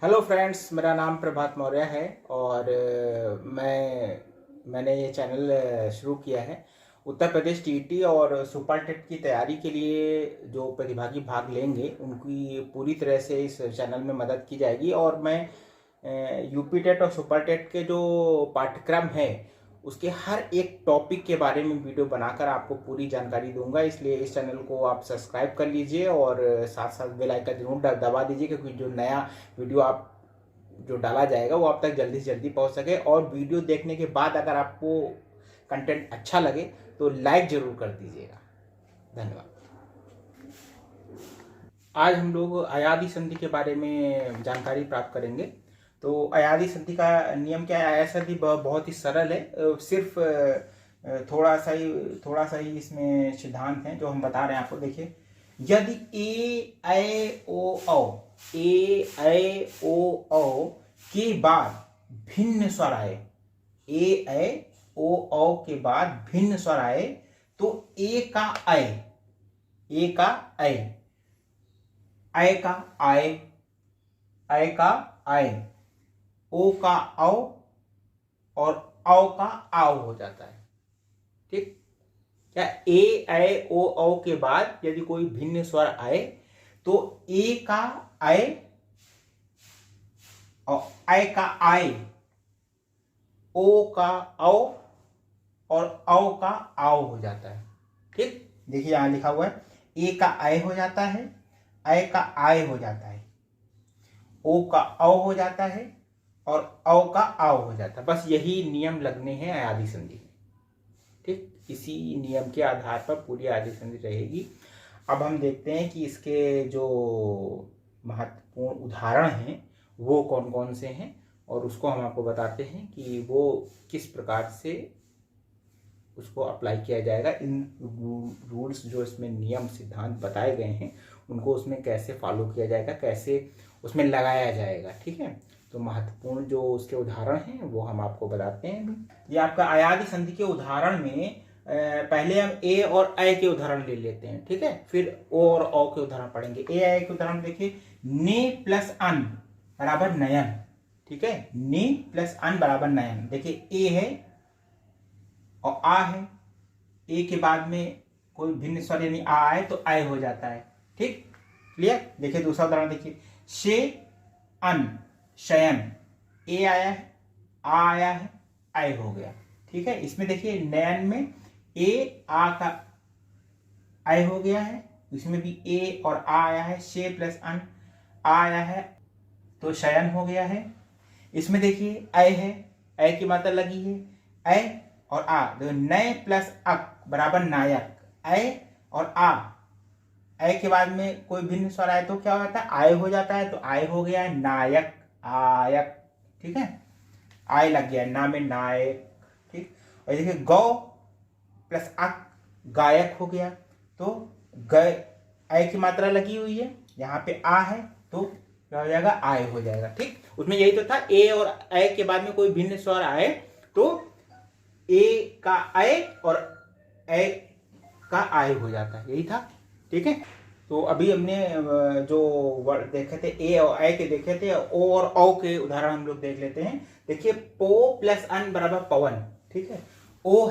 Hello friends, मेरा नाम प्रभात मौर्य है और मैंने ये चैनल शुरू किया है। उत्तर प्रदेश टीईटी और सुपर टेट की तैयारी के लिए जो प्रतिभागी भाग लेंगे उनकी पूरी तरह से इस चैनल में मदद की जाएगी और मैं यूपी टेट और सुपर टेट के जो पाठ्यक्रम है उसके हर एक टॉपिक के बारे में वीडियो बनाकर आपको पूरी जानकारी दूंगा। इसलिए इस चैनल को आप सब्सक्राइब कर लीजिए और साथ साथ बेल आइकन जरूर दबा दीजिए, क्योंकि जो नया वीडियो आप जो डाला जाएगा वो आप तक जल्दी से जल्दी पहुंच सके। और वीडियो देखने के बाद अगर आपको कंटेंट अच्छा लगे तो लाइक जरूर कर दीजिएगा। धन्यवाद। आज हम लोग अयादी संधि के बारे में जानकारी प्राप्त करेंगे। तो अयादी संधि का नियम क्या है? अयादी संधि बहुत ही सरल है। सिर्फ थोड़ा सा ही इसमें सिद्धांत हैं जो हम बता रहे हैं आपको। देखिए, यदि ए ऐ ओ औ के बाद भिन्न स्वर आए, ए ऐ ओ औ के बाद भिन्न स्वर आए तो ए का ऐ, ए का ऐ, ऐ का आय, ऐ का आय, ओ का औ और औ का आव हो जाता है। ठीक, क्या ए ऐ ओ औ के बाद यदि कोई भिन्न स्वर आए तो ए का ऐ और ऐ का आय, ओ का औ और औ का आव हो जाता है। ठीक, देखिए यहां लिखा हुआ है, ए का ऐ हो जाता है, ऐ का आय हो जाता है, ओ का औ हो जाता है और औ का आव हो जाता है। बस यही नियम लगने हैं अयादी संधि में। ठीक, इसी नियम के आधार पर पूरी अयादी संधि रहेगी। अब हम देखते हैं कि इसके जो महत्वपूर्ण उदाहरण हैं वो कौन कौन से हैं और उसको हम आपको बताते हैं कि वो किस प्रकार से उसको अप्लाई किया जाएगा। इन रूल्स जो इसमें नियम सिद्धांत बताए गए हैं उनको उसमें कैसे फॉलो किया जाएगा, कैसे उसमें लगाया जाएगा। ठीक है, तो महत्वपूर्ण जो उसके उदाहरण हैं वो हम आपको बताते हैं। ये आपका अयादी संधि के उदाहरण में पहले हम ए और ऐ के उदाहरण ले लेते हैं। ठीक है, फिर ओ और औ के उदाहरण पढ़ेंगे। ए ऐ के उदाहरण देखिए, ने प्लस अन बराबर नयन। ठीक है, ने प्लस अन बराबर नयन। देखिए, ए है और आ है, ए के बाद में कोई भिन्न स्वर यानी आ आए तो आय हो जाता है। ठीक, क्लियर। देखिए दूसरा उदाहरण देखिए, शे अन शयन, ए आया है, आ आया है, आय हो गया। ठीक है, इसमें देखिए नयन में ए आ का आय हो गया है, इसमें भी ए और आ आया है, शे प्लस अन आ आया है तो शयन हो गया है। इसमें देखिए ऐ है, ऐ की मात्रा लगी है, ऐ और आ, तो नय प्लस अक बराबर नायक, ऐ और आ, ऐ के बाद में कोई भिन्न स्वर आए तो क्या हो जाता है? आय हो जाता है, तो आय हो गया है नायक, आयक। ठीक है, आय लग गया है, ना में नायक। ठीक, और देखिए गौ प्लस अक गायक हो गया, तो गय ऐ की मात्रा लगी हुई है, यहाँ पे आ है तो क्या हो जाएगा? आय हो जाएगा। ठीक, उसमें यही तो था, ए और ऐ के बाद में कोई भिन्न स्वर आए तो ए का ऐ और ऐ का आय हो जाता है, यही था। ठीक है, तो अभी हमने जो वर्ड देखे थे ए और ऐ के देखे थे, ओ और औ के उदाहरण हम लोग देख लेते हैं। देखिए, पो प्लस अन बराबर पवन। ठीक है, ओ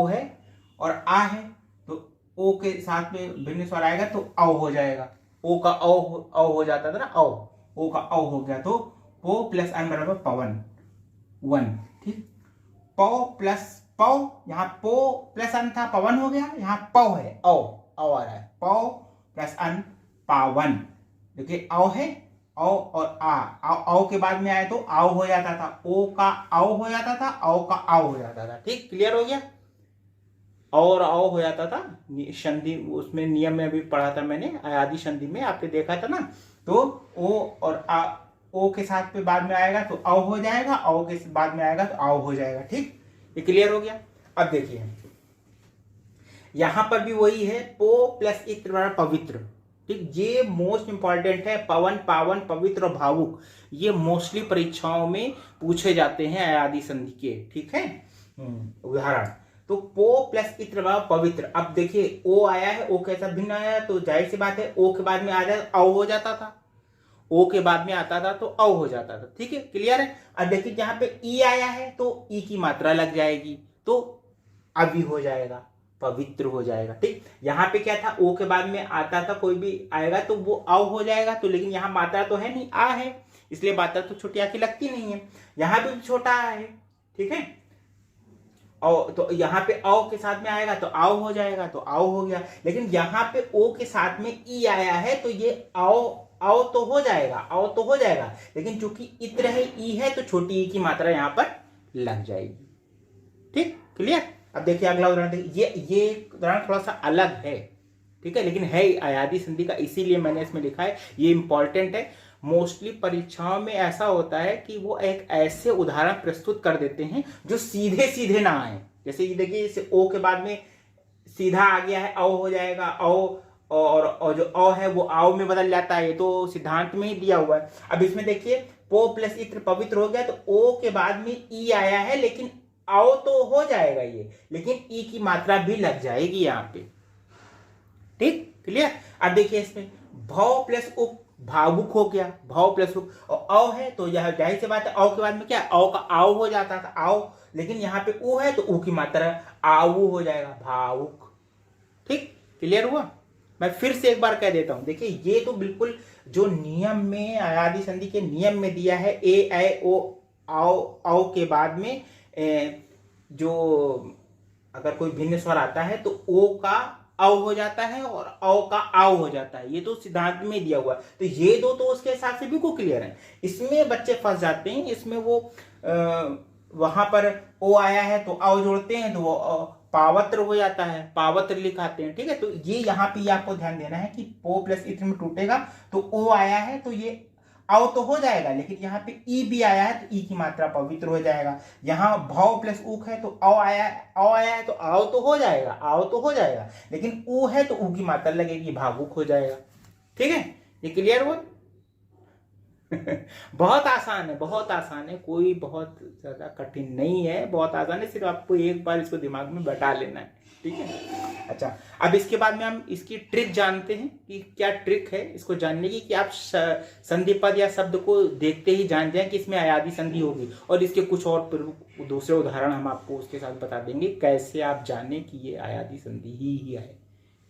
है और आ है तो ओ के साथ में भिन्न स्वर आएगा तो औ हो जाएगा। ओ का औ हो जाता था ना, औ, ओ का औ हो गया तो पो प्लस अन बराबर पवन, वन। ठीक, पौ प्लस पौ, यहाँ पो प्लस अन था, पवन हो गया, यहाँ पौ है, औ आ रहा है, पौ प्लस अन पावन। देखिए औ है, औ और आ, औ के बाद में आए तो आओ हो जाता था, ओ का आओ हो जाता था, औ का आओ हो जाता था। ठीक, क्लियर हो गया। और आओ हो जाता था संधि, उसमें नियम में अभी पढ़ा था मैंने, अयादी संधि में आपने देखा था ना। तो ओ और आ, ओ के साथ पे बाद में आएगा तो औ हो जाएगा, औ के बाद में आएगा तो आओ हो जाएगा। ठीक, ये क्लियर हो गया। अब देखिए यहां पर भी वही है, पो प्लस इत्र बराबर पवित्र। ठीक, ये मोस्ट इंपॉर्टेंट है। पवन, पावन, पवित्र और भावुक, ये मोस्टली परीक्षाओं में पूछे जाते हैं अयादी संधि के। ठीक है, उदाहरण तो पो प्लस इत्र बराबर पवित्र। अब देखिए ओ आया है, ओ कैसा भिन्न आया है तो जाहिर सी बात है ओ के बाद में आ जाए औ हो जाता था। ओ के बाद में आता था तो औ हो जाता था। ठीक है, क्लियर है। अब देखिए यहाँ पे ई आया है तो ई की मात्रा लग जाएगी तो अभी हो जाएगा, पवित्र हो जाएगा। ठीक, यहाँ पे क्या था, ओ के बाद में आता था, कोई भी आएगा तो वो औ हो जाएगा। तो लेकिन यहाँ मात्रा तो है नहीं, आ है, इसलिए मात्रा तो छोटी आ की लगती नहीं है। यहाँ पे भी छोटा आ है। ठीक है, औ तो यहाँ पे औ के साथ में आएगा तो आओ हो जाएगा, तो आओ हो गया। लेकिन यहाँ पे ओ के साथ में ई आया है तो ये आओ आओ तो हो जाएगा, आओ तो हो जाएगा। लेकिन चूंकि इत्र है, ई है, तो छोटी ई की मात्रा यहाँ पर लग जाएगी। ठीक, क्लियर। अब देखिए अगला उदाहरण देखिए, ये उदाहरण थोड़ा सा अलग है। ठीक है, लेकिन है अयादी संधि का, इसीलिए मैंने इसमें लिखा है, ये इंपॉर्टेंट है। मोस्टली परीक्षाओं में ऐसा होता है कि वो एक ऐसे उदाहरण प्रस्तुत कर देते हैं जो सीधे सीधे ना आए। जैसे ये देखिए, इस ओ के बाद में सीधा आ गया है, औ हो जाएगा, औ, और जो औ है वो आओ में बदल जाता है, ये तो सिद्धांत में ही दिया हुआ है। अब इसमें देखिए पो प्लस इत्र पवित्र हो गया, तो ओ के बाद में ई आया है, लेकिन आओ तो हो जाएगा ये, लेकिन ई की मात्रा भी लग जाएगी यहाँ पे। ठीक, क्लियर। अब देखिए इसमें भव प्लस उप भावुक हो गया, भाव प्लस उप, और औ है तो यह जाहिर सी बात है, औ के बाद में क्या, औ का आओ हो जाता था, आओ, लेकिन यहाँ पे ऊ है तो ऊ की मात्रा आऊ हो जाएगा, भावुक। ठीक, क्लियर हुआ। मैं फिर से एक बार कह देता हूं, देखिए ये तो बिल्कुल जो नियम में, अयादी संधि के नियम में दिया है, ए ऐ ओ आओ, औ के बाद में जो अगर कोई भिन्न स्वर आता है तो ओ का औ हो जाता है और औ का आओ हो जाता है, ये तो सिद्धांत में दिया हुआ है। तो ये दो तो उसके हिसाब से बिल्कुल क्लियर है। इसमें बच्चे फंस जाते हैं, इसमें वो वहां पर ओ आया है तो आओ जोड़ते हैं तो वो पावत्र हो जाता है, पावत्र लिखाते हैं। ठीक है, तो ये यहाँ पे आपको ध्यान देना है कि पो प्लस इत्र में टूटेगा तो ओ आया है तो ये आओ तो हो जाएगा, लेकिन यहाँ पे ई भी आया है तो ई की मात्रा पवित्र हो जाएगा। यहाँ भाव प्लस उक है तो औ आया है तो आओ तो हो जाएगा, आओ तो हो जाएगा, लेकिन ऊ है तो ऊ की मात्रा लगेगी, भावुक हो जाएगा। ठीक है, ये क्लियर हुआ। बहुत आसान है, बहुत आसान है, कोई बहुत ज्यादा कठिन नहीं है, बहुत आसान है, सिर्फ आपको एक बार इसको दिमाग में बैठा लेना है। ठीक है, अच्छा अब इसके बाद में हम इसकी ट्रिक जानते हैं कि क्या ट्रिक है इसको जानने की, कि आप संधि पद या शब्द को देखते ही जान जाएं कि इसमें अयादी संधि होगी, और इसके कुछ और दूसरे उदाहरण हम आपको उसके साथ बता देंगे कैसे आप जाने कि ये अयादी संधि ही है।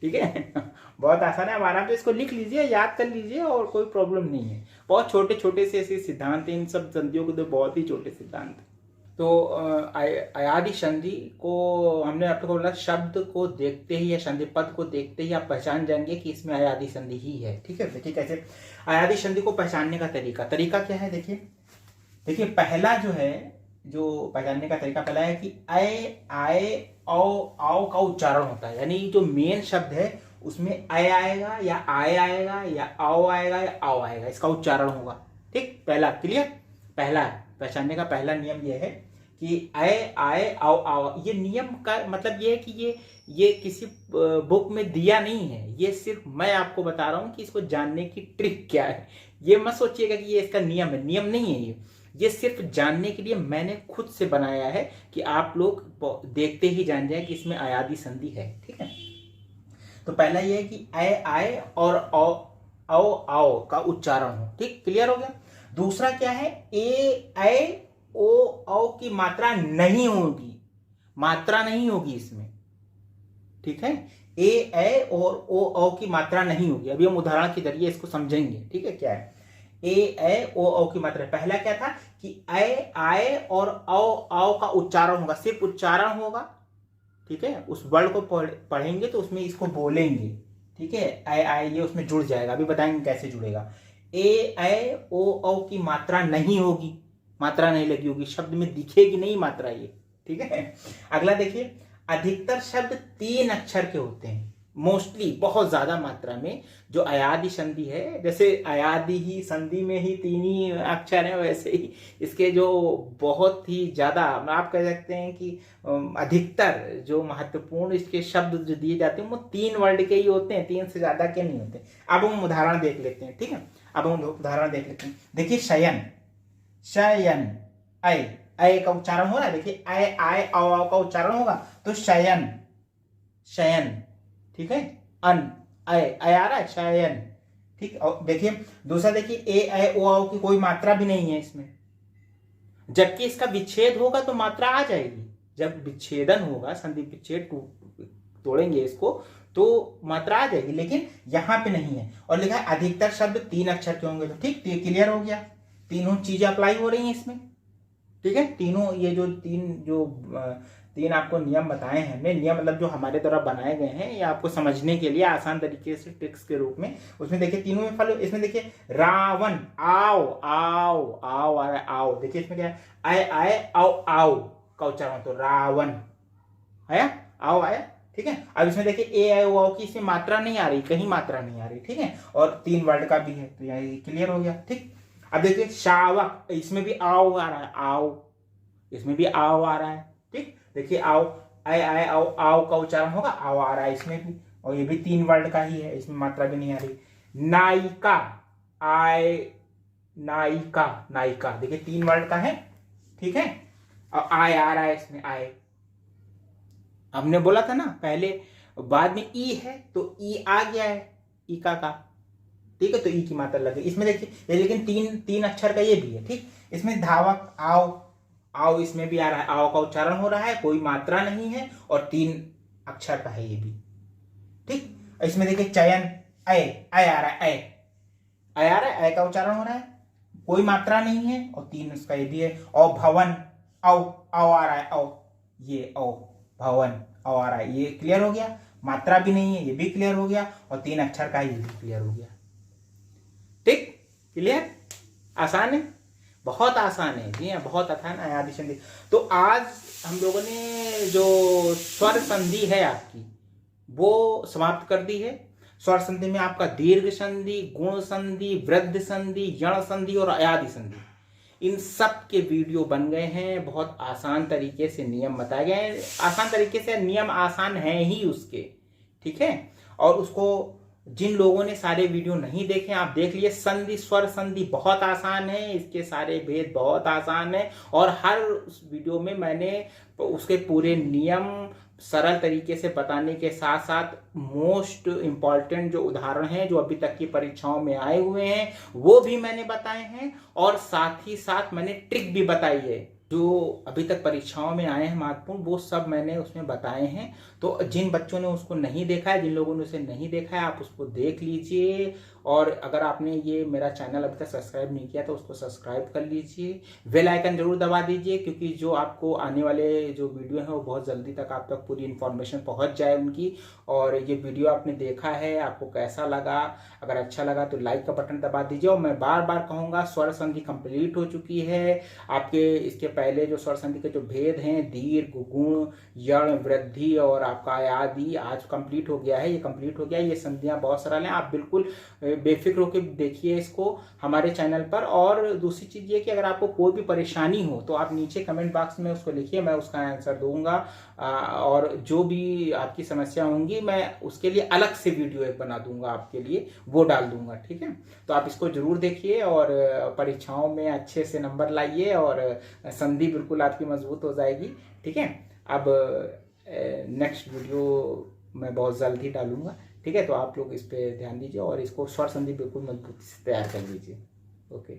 ठीक है, बहुत आसान है, आप आराम से इसको लिख लीजिए, याद कर लीजिए, और कोई प्रॉब्लम नहीं है। बहुत छोटे छोटे से ऐसे सिद्धांत हैं, इन सब संधियों के तो बहुत ही छोटे सिद्धांत हैं। तो अयादी संधि को हमने आपको बोला, शब्द को देखते ही या संधि पद को देखते ही आप पहचान जाएंगे कि इसमें अयादी संधि ही है। ठीक है, देखिए कैसे अयादी संधि को पहचानने का तरीका क्या है। देखिए पहला जो है, जो पहचानने का तरीका पहला है कि ऐ आए औ आओ का उच्चारण होता है, यानी जो मेन शब्द है उसमें ऐ आएगा या आए आएगा या आओ आएगा या आओ आएगा, इसका उच्चारण होगा। ठीक, पहला क्लियर, पहला पहचानने का पहला नियम यह है कि ऐ आए आओ आओ। ये नियम का मतलब ये है कि ये किसी बुक में दिया नहीं है, ये सिर्फ मैं आपको बता रहा हूं कि इसको जानने की ट्रिक क्या है। ये मत सोचिएगा कि ये इसका नियम है, नियम नहीं है ये सिर्फ जानने के लिए मैंने खुद से बनाया है कि आप लोग देखते ही जान जाए कि इसमें अयादी संधि है। ठीक है, तो पहला ये है कि ऐ आए और औ आओ का उच्चारण हो। ठीक, क्लियर हो गया। दूसरा क्या है, ए ऐ ओ औ की मात्रा नहीं होगी, मात्रा नहीं होगी इसमें। ठीक है, ए ऐ और ओ औ की मात्रा नहीं होगी। अभी हम उदाहरण के जरिए इसको समझेंगे। ठीक है, क्या है ए ऐ ओ औ की मात्रा। पहला क्या था कि ऐ आए और औ आओ का उच्चारण होगा, सिर्फ उच्चारण होगा। ठीक है, उस वर्ड को पढ़ेंगे तो उसमें इसको बोलेंगे। ठीक है, ऐ आए ये उसमें जुड़ जाएगा, अभी बताएंगे कैसे जुड़ेगा। ए ऐ ओ औ की मात्रा नहीं होगी, मात्रा नहीं लगी होगी, शब्द में दिखेगी नहीं मात्रा ये। ठीक है, अगला देखिए, अधिकतर शब्द 3 अक्षर के होते हैं, मोस्टली बहुत ज्यादा मात्रा में। जो अयादी संधि है, जैसे अयादी ही संधि में ही 3 ही अक्षर है, वैसे ही इसके जो बहुत ही ज्यादा आप कह सकते हैं कि अधिकतर जो महत्वपूर्ण इसके शब्द जो दिए जाते हैं वो 3 वर्ड के ही होते हैं, 3 से ज्यादा के नहीं होते। अब हम उदाहरण देख लेते हैं। ठीक है, अब हम उदाहरण देख लेते हैं। देखिए शयन, शयन, ऐ का उच्चारण हो रहा है, देखिए ऐ आए औ का उच्चारण होगा तो शयन, शयन। ठीक है, अन ऐ आ रहा है, शयन। ठीक। और देखिए दूसरा, देखिए ए ऐ ओ औ की कोई मात्रा भी नहीं है इसमें, जबकि इसका विच्छेद होगा तो मात्रा आ जाएगी। जब विच्छेदन होगा, संधि विच्छेद तोड़ेंगे इसको तो मात्रा आ जाएगी, लेकिन यहां पे नहीं है। और लिखा है अधिकतर शब्द 3 अक्षर के होंगे। तो ठीक, तो क्लियर हो गया, तीनों चीजें अप्लाई हो रही हैं इसमें। ठीक है, तीनों ये जो तीन आपको नियम बताए हैं हमने, नियम मतलब जो हमारे द्वारा बनाए गए हैं, ये आपको समझने के लिए आसान तरीके से ट्रिक्स के रूप में। उसमें देखिए तीनों में फल, इसमें देखिए रावण, आओ आओ आओ आ रहा है, आओ। देखिए इसमें क्या है, आए आए आओ आओ का उच्चारण, तो रावण आया, आओ आया। ठीक है, अब इसमें देखिए ए ऐ ओ औ की इसमें मात्रा नहीं आ रही, कहीं मात्रा नहीं आ रही। ठीक है, और 3 वर्ड का भी है, तो यहाँ क्लियर हो गया। ठीक, अब देखिए शावक, इसमें भी आओ आ रहा है, आओ, इसमें भी आओ आ रहा है। ठीक, देखिए आओ, आए आए आओ, आओ का उच्चारण होगा, आओ आ रहा है इसमें भी, और ये भी 3 वर्ड का ही है, इसमें मात्रा भी नहीं आ रही। नायिका, आए, नायिका, नायिका, देखिए 3 वर्ड का है। ठीक है, और आए आ रहा है इसमें, आए। हमने बोला था ना पहले, बाद में ई है तो ई आ गया है, ई का। ठीक है, तो ई की मात्रा लगे इसमें। देखिए लेकिन तीन अक्षर का ये भी है। ठीक, इसमें धावक, आओ, आओ इसमें भी आ रहा है, आओ का उच्चारण हो रहा है, कोई मात्रा नहीं है, और 3 अक्षर का है ये भी। ठीक, इसमें देखिए चयन, अय, अय आ रहा है, अय, अय आ रहा है, अय का उच्चारण हो रहा है, कोई मात्रा नहीं है, और 3 उसका ये भी है। और भवन, औ, औ आ रहा है, औ, ये औ, भवन, औ आ रहा है, ये क्लियर हो गया, मात्रा भी नहीं है, ये भी क्लियर हो गया, और 3 अक्षर का ये भी क्लियर हो गया। ठीक, क्लियर, आसान है, बहुत आसान है जी, बहुत आसान है आदि संधि। तो आज हम लोगों ने जो स्वर संधि है आपकी वो समाप्त कर दी है। स्वर संधि में आपका दीर्घ संधि, गुण संधि, वृद्ध संधि, यण संधि और अयादि संधि, इन सब के वीडियो बन गए हैं। बहुत आसान तरीके से नियम बताए गए हैं, आसान तरीके से, नियम आसान है ही उसके। ठीक है, और उसको जिन लोगों ने सारे वीडियो नहीं देखे आप देख लिए। संधि, स्वर संधि बहुत आसान है, इसके सारे भेद बहुत आसान है, और हर वीडियो में मैंने उसके पूरे नियम सरल तरीके से बताने के साथ साथ मोस्ट इम्पॉर्टेंट जो उदाहरण हैं जो अभी तक की परीक्षाओं में आए हुए हैं वो भी मैंने बताए हैं, और साथ ही साथ मैंने ट्रिक भी बताई है जो अभी तक परीक्षाओं में आए हैं महत्वपूर्ण, वो सब मैंने उसमें बताए हैं। तो जिन बच्चों ने उसको नहीं देखा है, जिन लोगों ने उसे नहीं देखा है, आप उसको देख लीजिए। और अगर आपने ये मेरा चैनल अभी तक सब्सक्राइब नहीं किया तो उसको सब्सक्राइब कर लीजिए, बेल आइकन जरूर दबा दीजिए, क्योंकि जो आपको आने वाले जो वीडियो हैं वो बहुत जल्दी तक आप तक पूरी इन्फॉर्मेशन पहुंच जाए उनकी। और ये वीडियो आपने देखा है, आपको कैसा लगा, अगर अच्छा लगा तो लाइक का बटन दबा दीजिए। और मैं बार बार कहूँगा, स्वर संधि कंप्लीट हो चुकी है आपके। इसके पहले जो स्वर संधि के जो भेद हैं, दीर्घ, गुण, यण, वृद्धि और आपका आदि, आज कंप्लीट हो गया है, ये कंप्लीट हो गया। ये संधियाँ बहुत सरल हैं, आप बिल्कुल बेफिक्र होकर देखिए इसको हमारे चैनल पर। और दूसरी चीज़ ये कि अगर आपको कोई भी परेशानी हो तो आप नीचे कमेंट बॉक्स में उसको लिखिए, मैं उसका आंसर दूंगा। और जो भी आपकी समस्या होंगी मैं उसके लिए अलग से वीडियो एक बना दूंगा आपके लिए, वो डाल दूंगा। ठीक है, तो आप इसको जरूर देखिए और परीक्षाओं में अच्छे से नंबर लाइए, और संधि बिल्कुल आपकी मजबूत हो जाएगी। ठीक है, अब नेक्स्ट वीडियो मैं बहुत जल्द ही डालूंगा। ठीक है, तो आप लोग इस पे ध्यान दीजिए और इसको स्वर संधि बिल्कुल मजबूती से तैयार कर लीजिए। ओके।